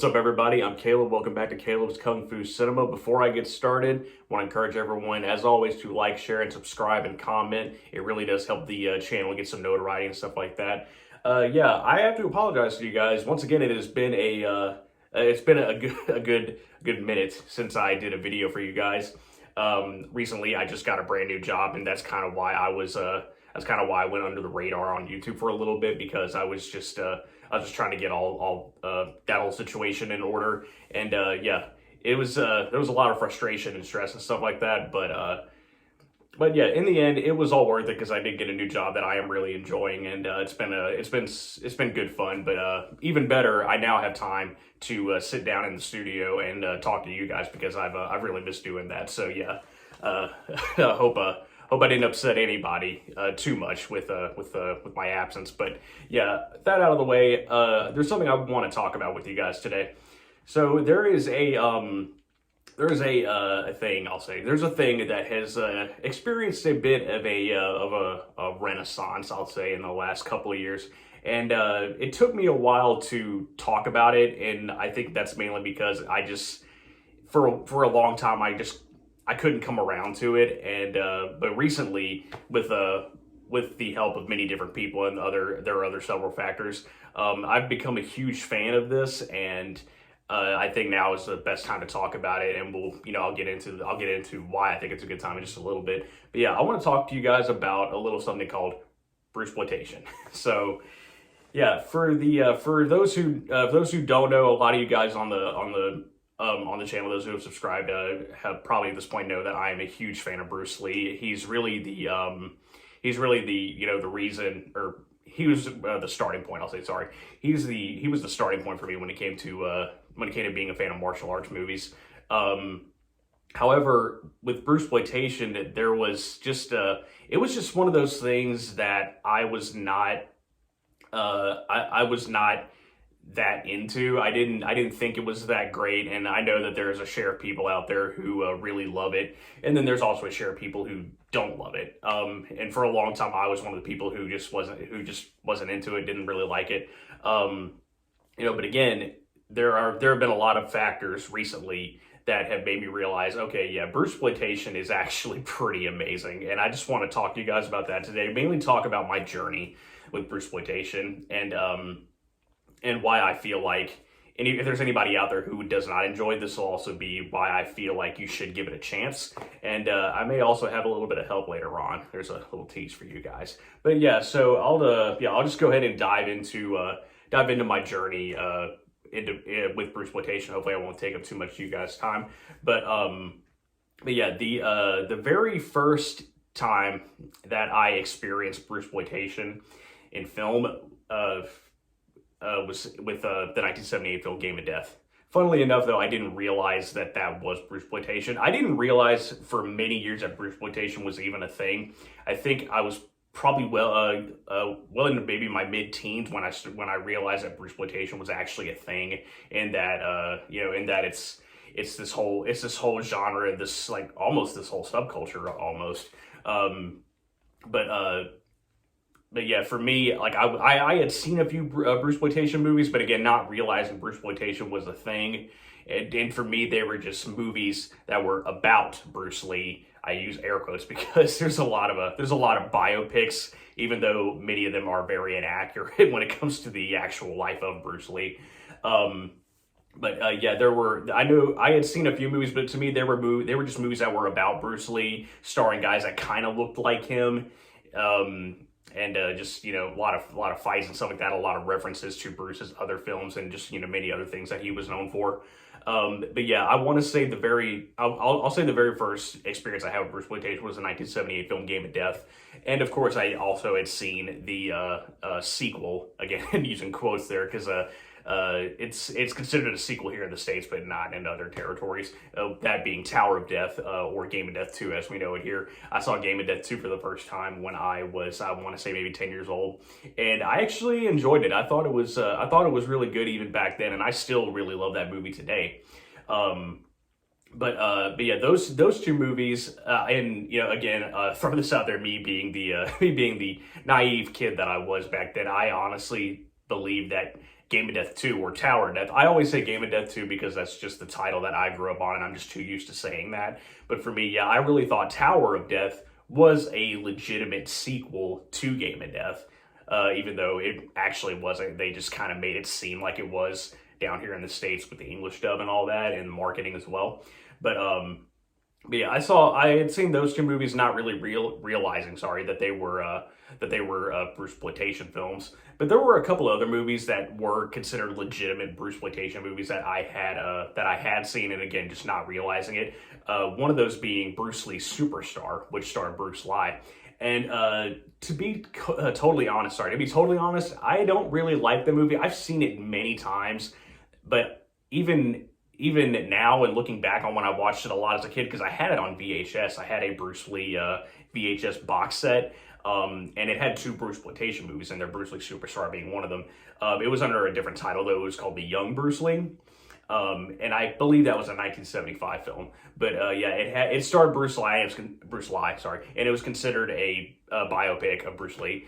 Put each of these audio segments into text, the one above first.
What's up, everybody? I'm Caleb. Welcome back to Caleb's Kung Fu Cinema. Before I get started, I want to encourage everyone, as always, to like, share, and subscribe and comment. It really does help the channel get some notoriety and stuff like that. I have to apologize to you guys. Once again, it has been a good minute since I did a video for you guys. Recently, I just got a brand new job, and that's kind of why I went under the radar on YouTube for a little bit, because I was just trying to get all that whole situation in order, and it was there was a lot of frustration and stress and stuff like that, but yeah, in the end, it was all worth it because I did get a new job that I am really enjoying, and it's been good fun. But even better, I now have time to sit down in the studio and talk to you guys, because I've really missed doing that. So yeah, I hope I didn't upset anybody too much with my absence. But yeah, that out of the way, there's something I want to talk about with you guys today. So there's a thing, I'll say. There's a thing that has experienced a bit of a renaissance, I'll say, in the last couple of years. And it took me a while to talk about it, and I think that's mainly because I just, for a long time, I couldn't come around to it. And but recently, with the help of many different people and there are other several factors, I've become a huge fan of this, and I think now is the best time to talk about it, and I'll get into why I think it's a good time in just a little bit. But yeah, I want to talk to you guys about a little something called Bruceploitation. So yeah, for those who don't know, a lot of you guys on the channel, those who have subscribed, have probably at this point know that I am a huge fan of Bruce Lee. He's really the the reason, or he was the starting point. I'll say, sorry. He was the starting point for me when it came to being a fan of martial arts movies. However, with Bruceploitation, there was just it was just one of those things that I was not that into. I didn't think it was that great, and I know that there's a share of people out there who really love it, and then there's also a share of people who don't love it. And for a long time, I was one of the people who just wasn't into it, didn't really like it. But again, there have been a lot of factors recently that have made me realize, okay, yeah, Bruceploitation is actually pretty amazing, and I just want to talk to you guys about that today. Mainly talk about my journey with Bruceploitation, and why I feel like, and if there's anybody out there who does not enjoy this, will also be why I feel like you should give it a chance. And I may also have a little bit of help later on. There's a little tease for you guys. But yeah, so I'll just go ahead and dive into my journey with Bruceploitation. Hopefully, I won't take up too much of you guys' time. But yeah, the very first time that I experienced Bruceploitation in film was with the 1978 film Game of Death. Funnily enough, though, I didn't realize that was Bruceploitation. I didn't realize for many years that Bruceploitation was even a thing. I think I was probably well into maybe my mid-teens when I realized that Bruceploitation was actually a thing, and that it's this whole genre, this like almost this whole subculture almost. But yeah, for me, like I had seen a few Bruceploitation movies, but again, not realizing Bruceploitation was a thing. And for me, they were just movies that were about Bruce Lee. I use air quotes because there's a lot of biopics, even though many of them are very inaccurate when it comes to the actual life of Bruce Lee. Yeah, I know I had seen a few movies, but to me, they were just movies that were about Bruce Lee, starring guys that kind of looked like him. And just a lot of fights and stuff like that, a lot of references to Bruce's other films, and just many other things that he was known for. But yeah, I want to say I'll say the very first experience I had with Bruceploitation was the 1978 film Game of Death, and of course I also had seen the sequel, again using quotes there, because it's considered a sequel here in the States, but not in other territories. That being Tower of Death, or Game of Death 2 as we know it here. I saw Game of Death 2 for the first time when I want to say maybe 10 years old, and I actually enjoyed it. I thought it was really good even back then, and I still really love that movie today. But yeah, those two movies, and again, throw this out there, me being the naive kid that I was back then, I honestly believe that Game of Death 2 or Tower of Death. I always say Game of Death 2 because that's just the title that I grew up on, and I'm just too used to saying that. But for me, yeah, I really thought Tower of Death was a legitimate sequel to Game of Death, even though it actually wasn't. They just kind of made it seem like it was down here in the States with the English dub and all that, and marketing as well. But yeah, I had seen those two movies, not really realizing, that they were Bruceploitation films. But there were a couple other movies that were considered legitimate Bruceploitation movies that I had seen, and again, just not realizing it. One of those being Bruce Lee Superstar, which starred Bruce Lee. And to be totally honest, I don't really like the movie. I've seen it many times, but even now, and looking back on when I watched it a lot as a kid, because I had it on VHS, I had a Bruce Lee VHS box set, and it had two Bruceploitation movies in there, Bruce Lee Superstar being one of them. It was under a different title, though. It was called The Young Bruce Lee. And I believe that was a 1975 film, but yeah, it starred Bruce Lee. And it was considered a biopic of Bruce Lee.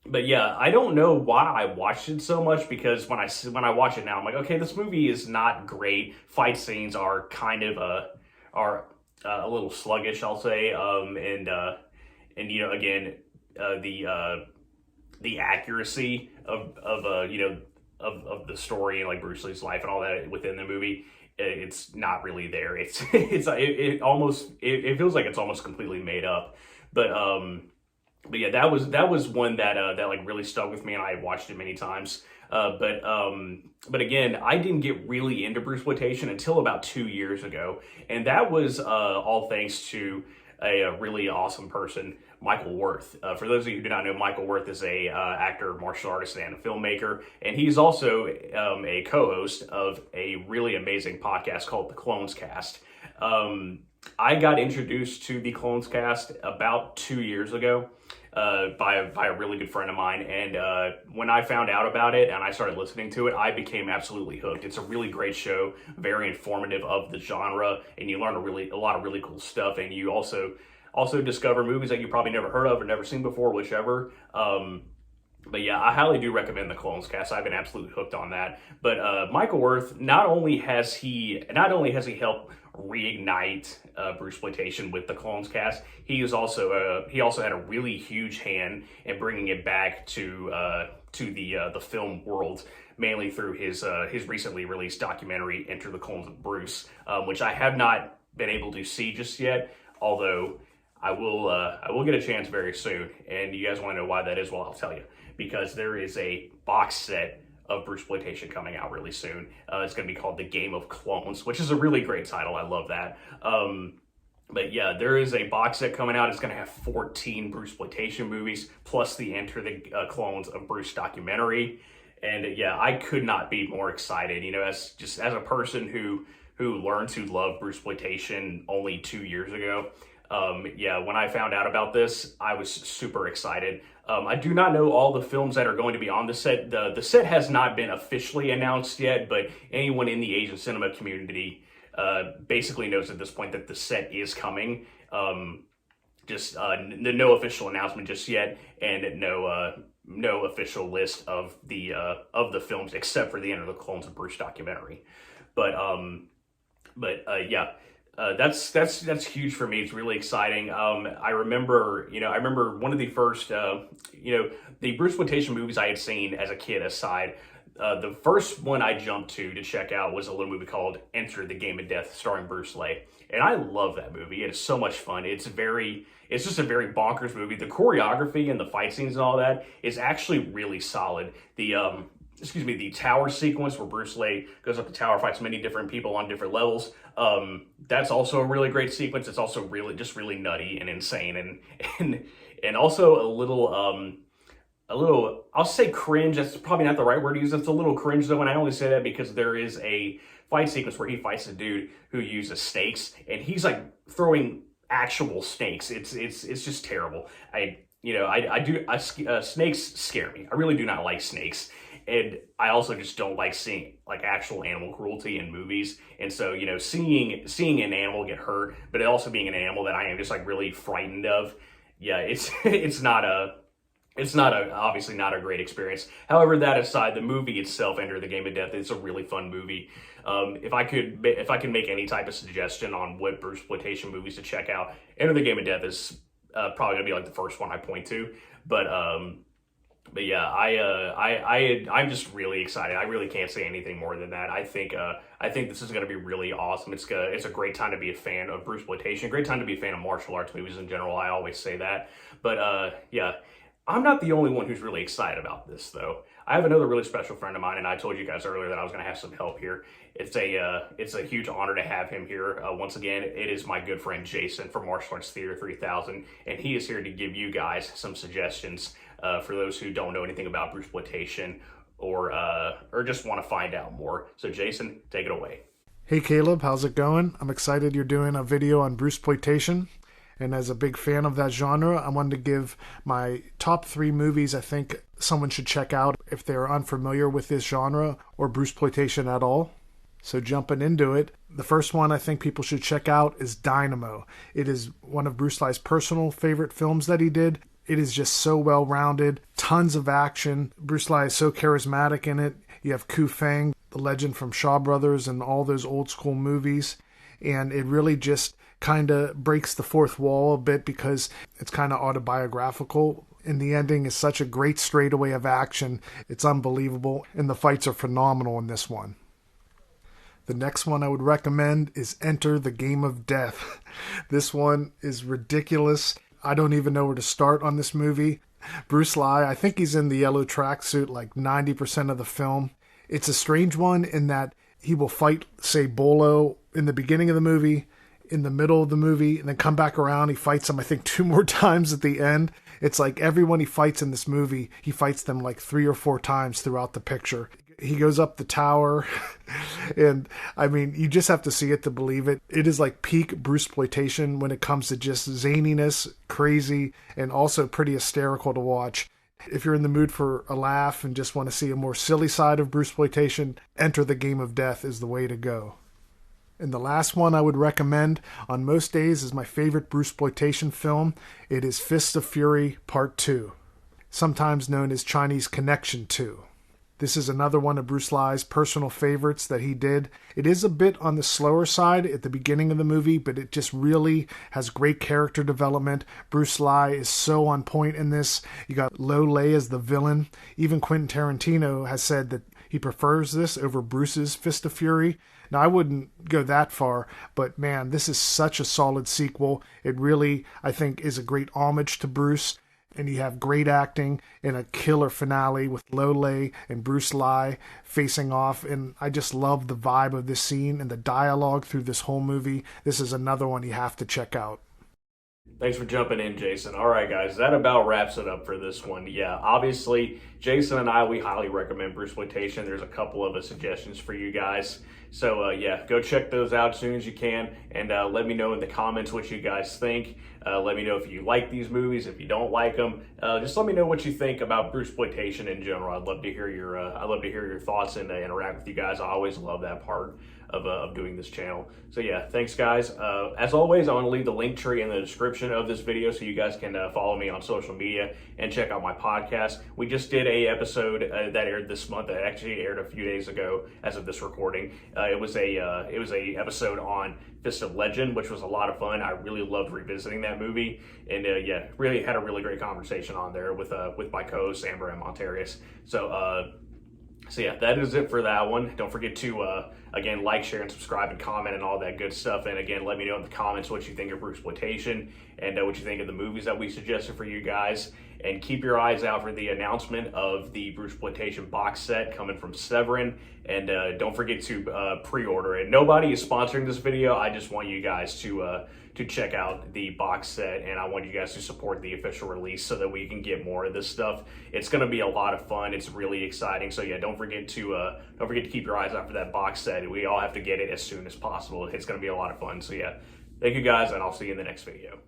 But yeah, I don't know why I watched it so much, because when I watch it now, I'm like, okay, this movie is not great. Fight scenes are kind of a little sluggish, I'll say. And you know, again, the accuracy of the story and like Bruce Lee's life and all that within the movie, it's not really there. It feels like it's almost completely made up. But yeah, that was one that like really stuck with me, and I watched it many times. But again, I didn't get really into Bruceploitation until about 2 years ago, and that was all thanks to a really awesome person, Michael Worth. For those of you who do not know, Michael Worth is a actor, martial artist, and a filmmaker, and he's also a co-host of a really amazing podcast called The Clones Cast. I got introduced to The Clones Cast about 2 years ago by a really good friend of mine, and when I found out about it and I started listening to it, I became absolutely hooked. It's a really great show, very informative of the genre, and you learn a lot of really cool stuff, and you also discover movies that you probably never heard of or never seen before, whichever. But yeah, I highly do recommend the Clones Cast. I've been absolutely hooked on that. But Michael Worth, not only has he helped reignite Bruceploitation with the Clones Cast, he also had a really huge hand in bringing it back to the film world, mainly through his recently released documentary Enter the Clones of Bruce, which I have not been able to see just yet, although I will get a chance very soon. And you guys want to know why that is? Well, I'll tell you. Because there is a box set of Bruceploitation coming out really soon. It's going to be called The Game of Clones, which is a really great title. I love that. But yeah, there is a box set coming out. It's going to have 14 Bruceploitation movies, plus the Enter the Clones of Bruce documentary. And yeah, I could not be more excited. You know, as a person who learned to love Bruceploitation only 2 years ago, yeah, when I found out about this, I was super excited. I do not know all the films that are going to be on the set. The set has not been officially announced yet, but anyone in the Asian cinema community basically knows at this point that the set is coming. No official announcement just yet, and no official list of the films except for the Enter the Clones of Bruce documentary. But yeah. That's huge for me. It's really exciting. I remember one of the first, the Bruceploitation movies I had seen as a kid aside, the first one I jumped to check out was a little movie called Enter the Game of Death starring Bruce Lee. And I love that movie. It is so much fun. It's just a very bonkers movie. The choreography and the fight scenes and all that is actually really solid. The tower sequence where Bruce Lee goes up the tower, fights many different people on different levels. That's also a really great sequence. It's also really nutty and insane and also a little, I'll say cringe. That's probably not the right word to use. It's a little cringe though, and I only say that because there is a fight sequence where he fights a dude who uses stakes, and he's like throwing actual snakes. It's just terrible. Snakes scare me. I really do not like snakes. And I also just don't like seeing like actual animal cruelty in movies. And so, seeing an animal get hurt, but it also being an animal that I am just like really frightened of. Yeah, it's not it's not obviously not a great experience. However, that aside, the movie itself, Enter the Game of Death, is a really fun movie. If I could make any type of suggestion on what Bruceploitation movies to check out, Enter the Game of Death is probably gonna be like the first one I point to. But yeah, I'm just really excited. I really can't say anything more than that. I think this is gonna be really awesome. It's a great time to be a fan of Bruceploitation. Great time to be a fan of martial arts movies in general. I always say that. But yeah. I'm not the only one who's really excited about this, though. I have another really special friend of mine, and I told you guys earlier that I was going to have some help here. It's a huge honor to have him here. Once again, it is my good friend Jason from Martial Arts Theater 3000, and he is here to give you guys some suggestions for those who don't know anything about Bruceploitation or just want to find out more. So, Jason, take it away. Hey, Caleb, how's it going? I'm excited you're doing a video on Bruceploitation. And as a big fan of that genre, I wanted to give my top 3 movies I think someone should check out if they're unfamiliar with this genre or Bruceploitation at all. So jumping into it, the first one I think people should check out is Dynamo. It is one of Bruce Lee's personal favorite films that he did. It is just so well-rounded, tons of action. Bruce Lee is so charismatic in it. You have Ku Feng, the legend from Shaw Brothers and all those old school movies. And it really just kind of breaks the fourth wall a bit because it's kind of autobiographical. And the ending is such a great straightaway of action. It's unbelievable. And the fights are phenomenal in this one. The next one I would recommend is Enter the Game of Death. This one is ridiculous. I don't even know where to start on this movie. Bruce Lee, I think he's in the yellow tracksuit like 90% of the film. It's a strange one in that he will fight, say, Bolo in the beginning of the movie, in the middle of the movie, and then come back around. He fights him, I think, 2 more times at the end. It's like everyone he fights in this movie, he fights them like 3 or 4 times throughout the picture. He goes up the tower, and I mean, you just have to see it to believe it. It is like peak Bruceploitation when it comes to just zaniness, crazy, and also pretty hysterical to watch. If you're in the mood for a laugh and just want to see a more silly side of Bruceploitation, Enter the Game of Death is the way to go. And the last one I would recommend on most days is my favorite Bruceploitation film. It is Fists of Fury Part 2, sometimes known as Chinese Connection 2. This is another one of Bruce Lee's personal favorites that he did. It is a bit on the slower side at the beginning of the movie, but it just really has great character development. Bruce Lee is so on point in this. You got Lo Lei as the villain. Even Quentin Tarantino has said that he prefers this over Bruce's Fist of Fury. Now, I wouldn't go that far, but man, this is such a solid sequel. It really, I think, is a great homage to Bruce. And you have great acting in a killer finale with Lo Lei and Bruce Lee facing off. And I just love the vibe of this scene and the dialogue through this whole movie. This is another one you have to check out. Thanks for jumping in, Jason. All right, guys, that about wraps it up for this one. Yeah, obviously, Jason and I, we highly recommend Bruceploitation. There's a couple of suggestions for you guys. So, yeah, go check those out as soon as you can, and let me know in the comments what you guys think. Let me know if you like these movies, if you don't like them. Just let me know what you think about Bruceploitation in general. I'd love to hear your thoughts and interact with you guys. I always love that part of doing this channel. So yeah, thanks guys. As always, I want to leave the link tree in the description of this video so you guys can follow me on social media and check out my podcast. We just did a episode that aired this month. That actually aired a few days ago as of this recording. It was a episode on Fist of Legend, which was a lot of fun. I really loved revisiting that movie, and yeah, really had a really great conversation on there with my co-host Amber and Montarius. So yeah, that is it for that one. Don't forget to, again, like, share, and subscribe, and comment, and all that good stuff. And again, let me know in the comments what you think of Bruceploitation and what you think of the movies that we suggested for you guys. And keep your eyes out for the announcement of the Bruceploitation box set coming from Severin. And don't forget to pre-order it. Nobody is sponsoring this video. I just want you guys to check out the box set, and I want you guys to support the official release so that we can get more of this stuff. It's going to be a lot of fun. It's really exciting. So yeah, don't forget to keep your eyes out for that box set. We all have to get it as soon as possible. It's going to be a lot of fun. So yeah, thank you guys, and I'll see you in the next video.